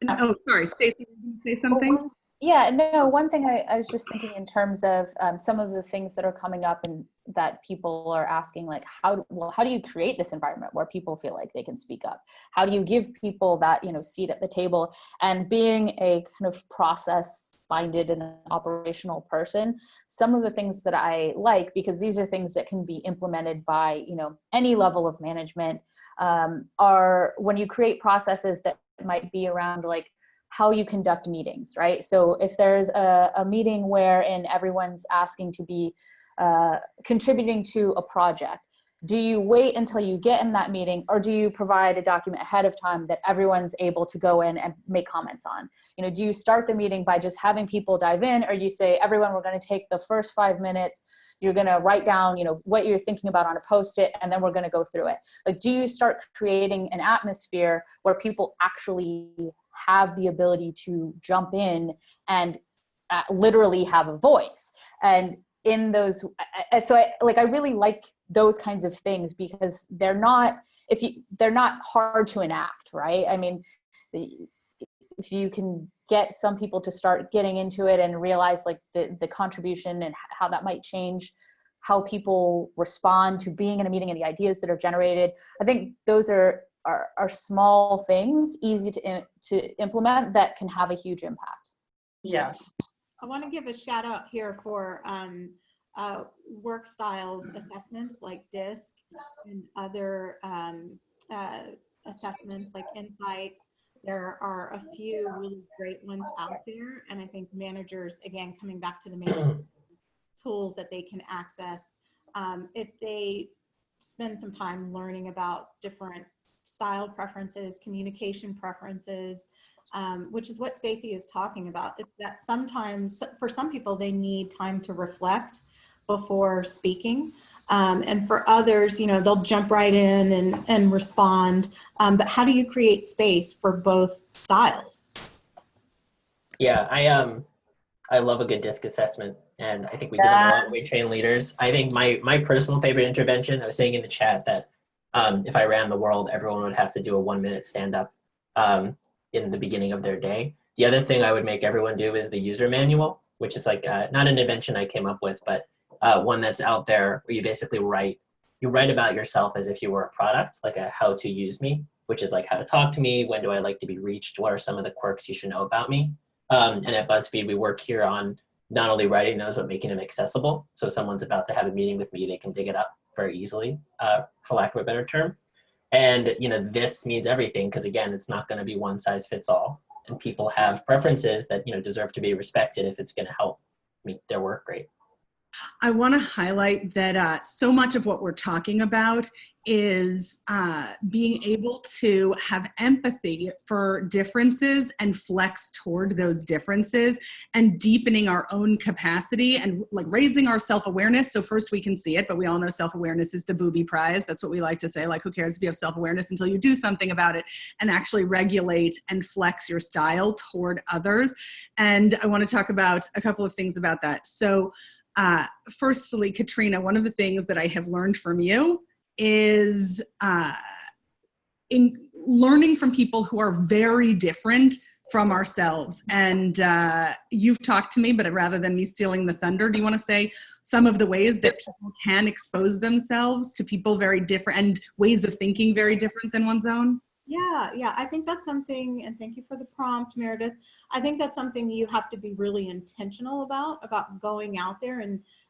oh, sorry, Stacey, did you say something? Yeah, no, one thing I was just thinking in terms of some of the things that are coming up and that people are asking, like, how do you create this environment where people feel like they can speak up? How do you give people that, seat at the table? And being a kind of process-minded and operational person, some of the things that I like, because these are things that can be implemented by, any level of management, are when you create processes that might be around, like, how you conduct meetings, right? So if there's a meeting wherein everyone's asking to be contributing to a project, do you wait until you get in that meeting, or do you provide a document ahead of time that everyone's able to go in and make comments on? Do you start the meeting by just having people dive in, or you say, everyone, we're going to take the first 5 minutes, you're going to write down, what you're thinking about on a Post-it, and then we're going to go through it? Like, do you start creating an atmosphere where people actually have the ability to jump in and literally have a voice? And in those, so I really like those kinds of things, because they're not hard to enact, right? I mean, if you can get some people to start getting into it and realize, like, the contribution and how that might change how people respond to being in a meeting and the ideas that are generated, I think those are small things, easy to implement, that can have a huge impact. Yes. I want to give a shout out here for work styles assessments like DISC and other assessments like Insights. There are a few really great ones out there, and I think managers, again, coming back to the main tools that they can access, if they spend some time learning about different style preferences, communication preferences, which is what Stacey is talking about. That sometimes, for some people, they need time to reflect before speaking. And for others, they'll jump right in and respond. But how do you create space for both styles? Yeah, I love a good DISC assessment, and I think we do them a lot when we train leaders. I think my personal favorite intervention, I was saying in the chat that if I ran the world, everyone would have to do a 1-minute stand-up in the beginning of their day. The other thing I would make everyone do is the user manual, which is like not an invention I came up with, but one that's out there where you basically write about yourself as if you were a product, like a how to use me, which is like how to talk to me, when do I like to be reached, what are some of the quirks you should know about me. And at Buzzfeed, we work here on not only writing those, but making them accessible. So if someone's about to have a meeting with me, they can dig it up very easily, for lack of a better term. And, you know, this means everything, because again, it's not going to be one size fits all. And people have preferences that, you know, deserve to be respected if it's going to help make their work great. I want to highlight that so much of what we're talking about is being able to have empathy for differences and flex toward those differences, and deepening our own capacity and like raising our self-awareness. So first we can see it, but we all know self-awareness is the booby prize. That's what we like to say, like, who cares if you have self-awareness until you do something about it, and actually regulate and flex your style toward others. And I want to talk about a couple of things about that. So firstly, Katrina, one of the things that I have learned from you is in learning from people who are very different from ourselves. And you've talked to me, but rather than me stealing the thunder, do you want to say some of the ways that people can expose themselves to people very different and ways of thinking very different than one's own? Yeah, I think that's something, and thank you for the prompt, Meredith. I think that's something you have to be really intentional about going out there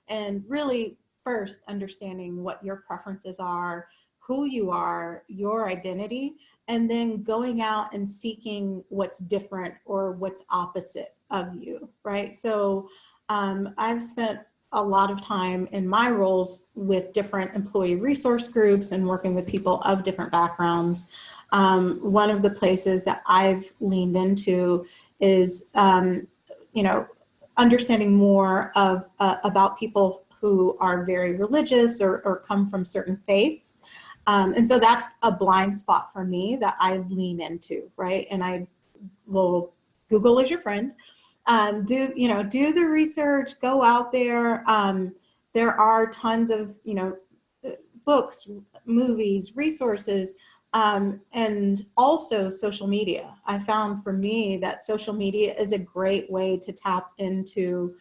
and really first understanding what your preferences are, who you are, your identity, and then going out and seeking what's different or what's opposite of you, right? So I've spent a lot of time in my roles with different employee resource groups and working with people of different backgrounds. One of the places that I've leaned into is, you know, understanding more of about people who are very religious or come from certain faiths. And so that's a blind spot for me that I lean into, right? And I will, Google is your friend. Do the research, go out there. There are tons of, you know, books, movies, resources, and also social media. I found for me that social media is a great way to tap into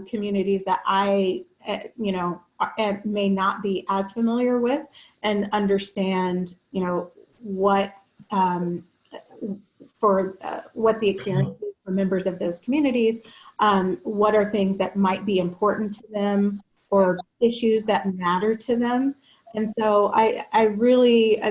communities that I, may not be as familiar with, and understand, you know, what what the experience is for members of those communities. What are things that might be important to them, or issues that matter to them. And so I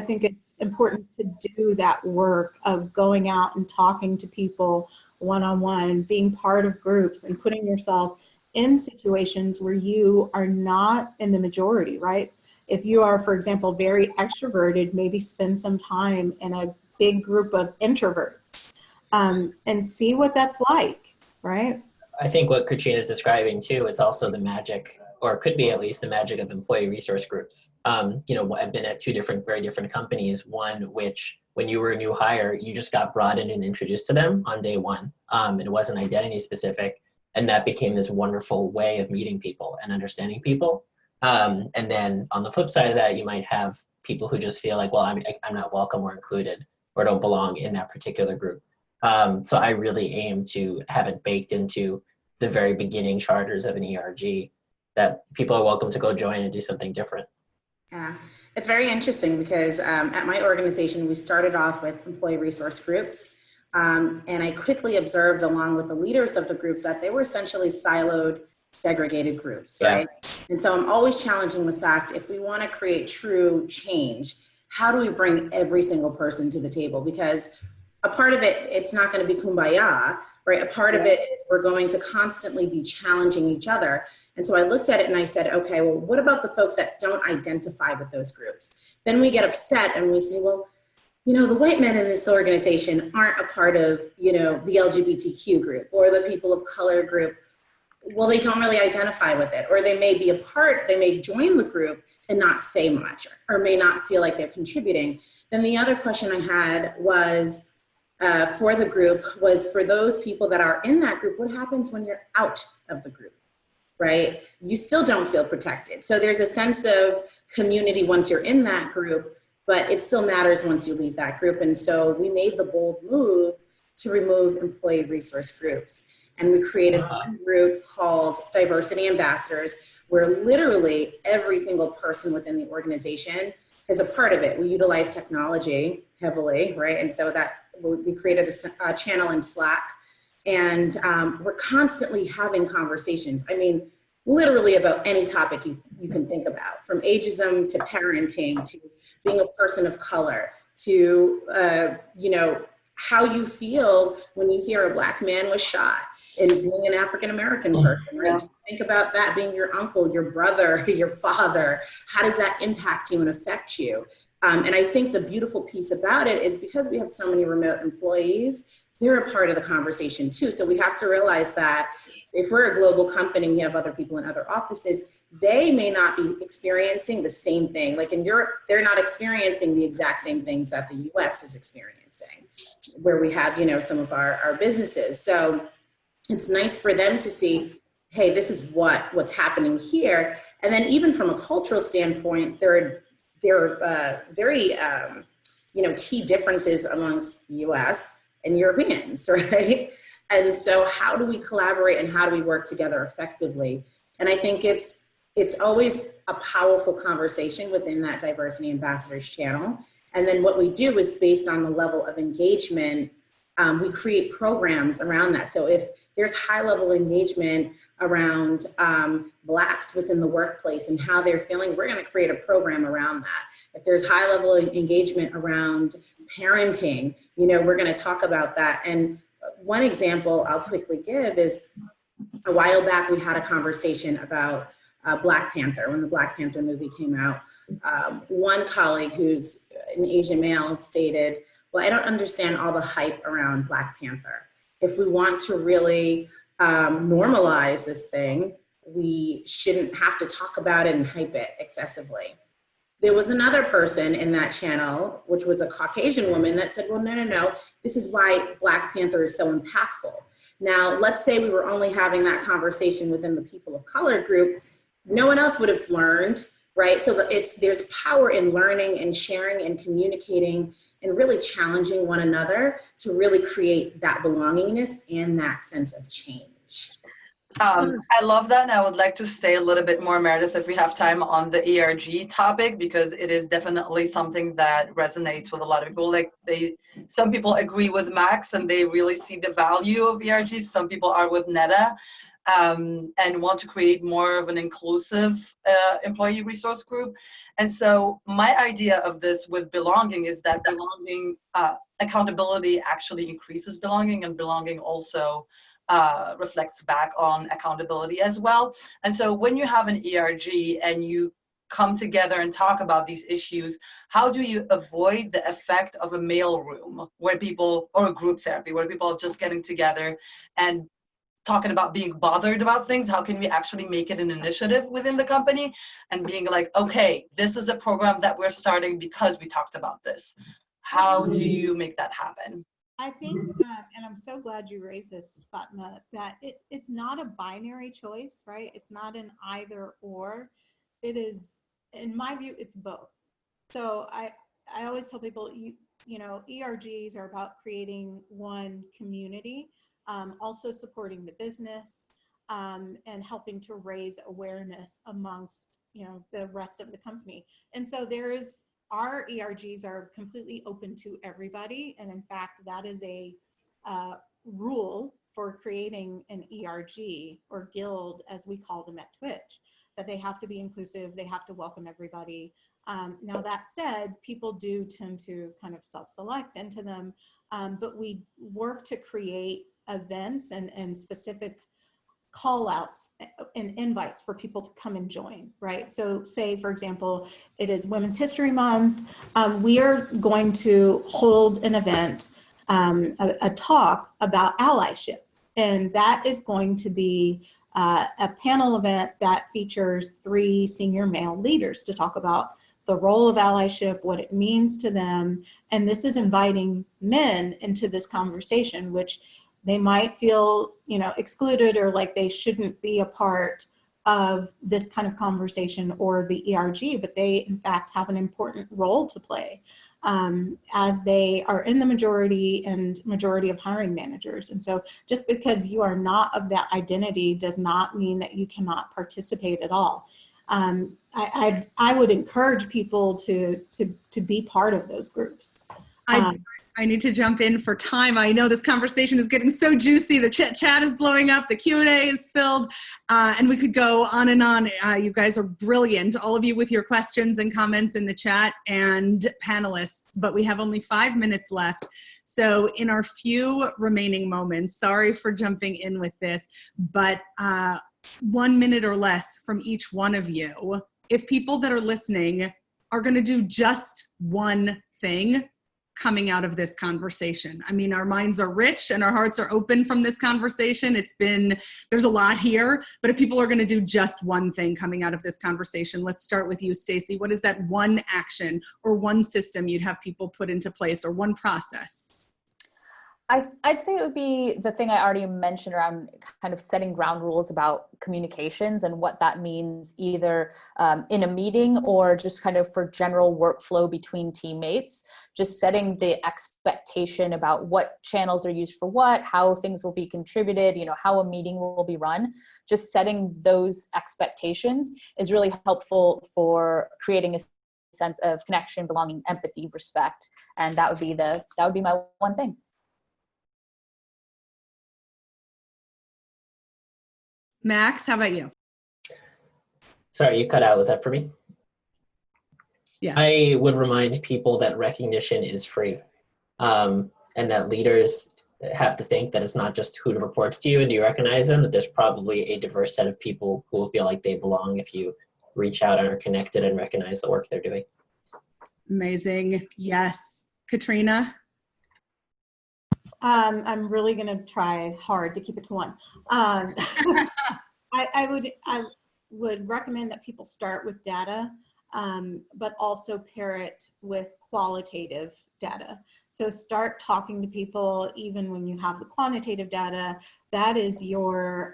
think it's important to do that work of going out and talking to people one-on-one, being part of groups, and putting yourself in situations where you are not in the majority, right? If you are, for example, very extroverted, maybe spend some time in a big group of introverts, and see what that's like, right? I think what Katrina is describing too, it's also the magic, or could be at least the magic, of employee resource groups. I've been at two very different companies, one which when you were a new hire, you just got brought in and introduced to them on day one. It wasn't identity specific. And that became this wonderful way of meeting people and understanding people. And then on the flip side of that, you might have people who just feel like, well, I'm not welcome or included, or don't belong in that particular group. So I really aim to have it baked into the very beginning charters of an ERG, that people are welcome to go join and do something different. Yeah, it's very interesting because at my organization, we started off with employee resource groups. And I quickly observed, along with the leaders of the groups, that they were essentially siloed, segregated groups, right? And so I'm always challenging the fact, if we want to create true change, how do we bring every single person to the table? Because a part of it, it's not going to be kumbaya, right? A part of it is we're going to constantly be challenging each other. And so I looked at it and I said, okay, well, what about the folks that don't identify with those groups? Then we get upset and we say, well, you know, the white men in this organization aren't a part of, you know, the LGBTQ group or the people of color group. Well, they don't really identify with it, or they may be a part, they may join the group and not say much, or may not feel like they're contributing. Then the other question I had was, for the group, was for those people that are in that group, what happens when you're out of the group, right? You still don't feel protected. So there's a sense of community once you're in that group, but it still matters once you leave that group. And so we made the bold move to remove employee resource groups. And we created one group called Diversity Ambassadors, where literally every single person within the organization is a part of it. We utilize technology heavily, right? And so that we created a channel in Slack And we're constantly having conversations. I mean, literally about any topic you can think about, from ageism to parenting to being a person of color to, you know, how you feel when you hear a Black man was shot and being an African-American person, right? To think about that being your uncle, your brother, your father. How does that impact you and affect you? And I think the beautiful piece about it is because we have so many remote employees, they're a part of the conversation too. So we have to realize that if we're a global company, we have other people in other offices, they may not be experiencing the same thing. Like in Europe, they're not experiencing the exact same things that the US is experiencing, where we have, you know, some of our businesses. So it's nice for them to see, hey, this is what's happening here. And then even from a cultural standpoint, there are very, you know, key differences amongst US and Europeans, right? And so how do we collaborate and how do we work together effectively? And I think it's always a powerful conversation within that diversity ambassadors channel. And then what we do is based on the level of engagement, we create programs around that. So if there's high level engagement around Blacks within the workplace and how they're feeling, we're gonna create a program around that. If there's high level engagement around parenting, you know, we're gonna talk about that. And one example I'll quickly give is a while back we had a conversation about Black Panther, when the Black Panther movie came out. One colleague who's an Asian male stated, well, I don't understand all the hype around Black Panther. If we want to really normalize this thing, we shouldn't have to talk about it and hype it excessively. There was another person in that channel, which was a Caucasian woman, that said, well, no, this is why Black Panther is so impactful. Now, let's say we were only having that conversation within the people of color group, no one else would have learned, right? So there's power in learning and sharing and communicating and really challenging one another to really create that belongingness and that sense of change. I love that, and I would like to stay a little bit more, Meredith, if we have time, on the ERG topic, because it is definitely something that resonates with a lot of people. Like some people agree with Max and they really see the value of ERGs. Some people are with Netta and want to create more of an inclusive employee resource group. And so my idea of this with belonging is that belonging, accountability actually increases belonging, and belonging also reflects back on accountability as well. And so when you have an ERG and you come together and talk about these issues, how do you avoid the effect of a mail room where people, or a group therapy, where people are just getting together and talking about being bothered about things? How can we actually make it an initiative within the company and being like, okay, this is a program that we're starting because we talked about this. How do you make that happen? I think, and I'm so glad you raised this, Fatma, that it's not a binary choice, right? It's not an either or. It is, in my view, it's both. So I always tell people, you know, ERGs are about creating one community, also supporting the business, and helping to raise awareness amongst, you know, the rest of the company. And so our ERGs are completely open to everybody. And in fact, that is a rule for creating an ERG, or guild, as we call them at Twitch, that they have to be inclusive, they have to welcome everybody. Now that said, people do tend to kind of self-select into them, but we work to create events and specific call outs and invites for people to come and join, right? So say, for example, it is Women's History Month. We are going to hold an event, a talk about allyship. And that is going to be a panel event that features 3 senior male leaders to talk about the role of allyship, what it means to them. And this is inviting men into this conversation, which they might feel, you know, excluded or like they shouldn't be a part of this kind of conversation or the ERG, but they in fact have an important role to play as they are in the majority of hiring managers. And so just because you are not of that identity does not mean that you cannot participate at all. I would encourage people to be part of those groups. I need to jump in for time. I know this conversation is getting so juicy. The chat is blowing up. The Q&A is filled. And we could go on and on. You guys are brilliant, all of you with your questions and comments in the chat, and panelists. But we have only 5 minutes left. So in our few remaining moments, sorry for jumping in with this, but 1 minute or less from each one of you. If people that are listening are going to do just one thing coming out of this conversation. I mean, our minds are rich and our hearts are open from this conversation. There's a lot here, but if people are going to do just one thing coming out of this conversation, let's start with you, Stacey. What is that one action or one system you'd have people put into place, or one process? I'd say it would be the thing I already mentioned around kind of setting ground rules about communications and what that means, either in a meeting or just kind of for general workflow between teammates, just setting the expectation about what channels are used for what, how things will be contributed, how a meeting will be run. Just setting those expectations is really helpful for creating a sense of connection, belonging, empathy, respect. And that would be my one thing. Max, how about you? Sorry, you cut out. Was that for me? Yeah. I would remind people that recognition is free, and that leaders have to think that it's not just who reports to you and do you recognize them, that there's probably a diverse set of people who will feel like they belong if you reach out and are connected and recognize the work they're doing. Amazing. Yes. Katrina? I'm really going to try hard to keep it to one. I would recommend that people start with data, but also pair it with qualitative data. So start talking to people even when you have the quantitative data. That is your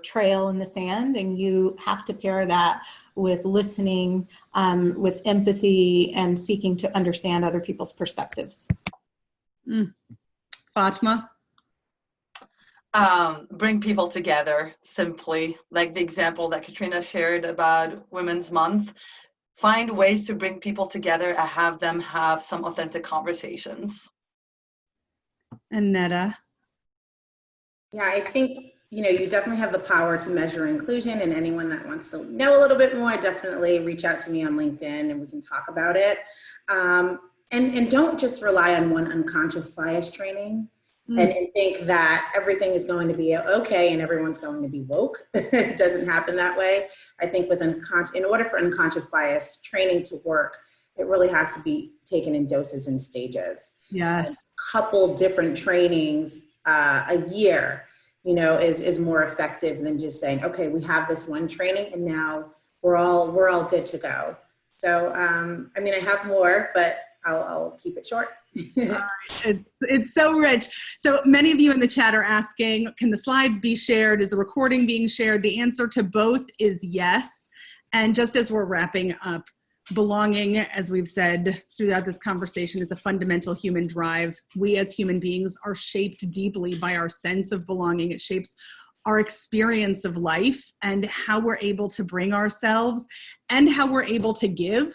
trail in the sand, and you have to pair that with listening, with empathy, and seeking to understand other people's perspectives. Fatma? Bring people together, simply, like the example that Katrina shared about Women's Month. Find ways to bring people together and have them have some authentic conversations. And Netta? Yeah, I think, you definitely have the power to measure inclusion, and anyone that wants to know a little bit more, definitely reach out to me on LinkedIn and we can talk about it. And don't just rely on one unconscious bias training and think that everything is going to be okay and everyone's going to be woke. It doesn't happen that way. I think in order for unconscious bias training to work, it really has to be taken in doses and stages. Yes. A couple different trainings a year, is more effective than just saying, okay, we have this one training and now we're all good to go. So, I have more, but I'll keep it short. It's so rich. So many of you in the chat are asking, can the slides be shared? Is the recording being shared? The answer to both is yes. And just as we're wrapping up, belonging, as we've said throughout this conversation, is a fundamental human drive. We as human beings are shaped deeply by our sense of belonging. It shapes our experience of life and how we're able to bring ourselves and how we're able to give.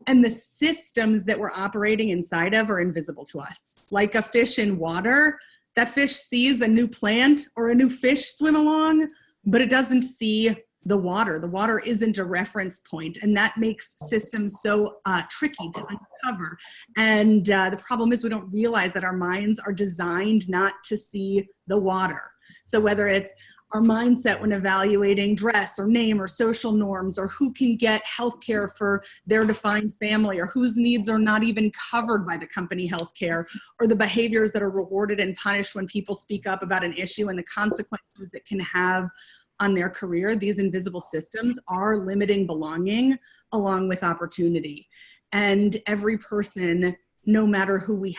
And the systems that we're operating inside of are invisible to us. Like a fish in water, that fish sees a new plant or a new fish swim along, but it doesn't see the water. The water isn't a reference point, and that makes systems so tricky to uncover. And the problem is we don't realize that our minds are designed not to see the water. So whether it's our mindset when evaluating dress or name or social norms, or who can get healthcare for their defined family, or whose needs are not even covered by the company healthcare, or the behaviors that are rewarded and punished when people speak up about an issue and the consequences it can have on their career. These invisible systems are limiting belonging along with opportunity. And every person, no matter who we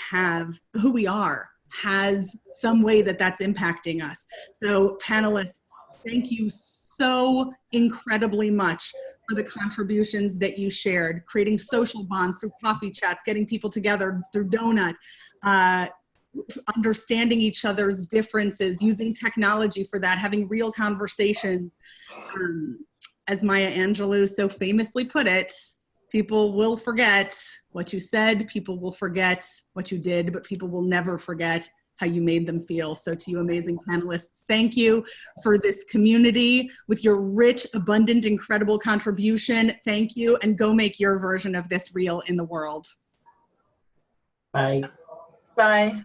are, has some way that that's impacting us. So panelists, thank you so incredibly much for the contributions that you shared, creating social bonds through coffee chats, getting people together through donut, understanding each other's differences, using technology for that, having real conversation. As Maya Angelou so famously put it, People will forget what you said, people will forget what you did, but people will never forget how you made them feel. So to you amazing panelists, thank you for this community with your rich, abundant, incredible contribution. Thank you, and go make your version of this real in the world. Bye. Bye.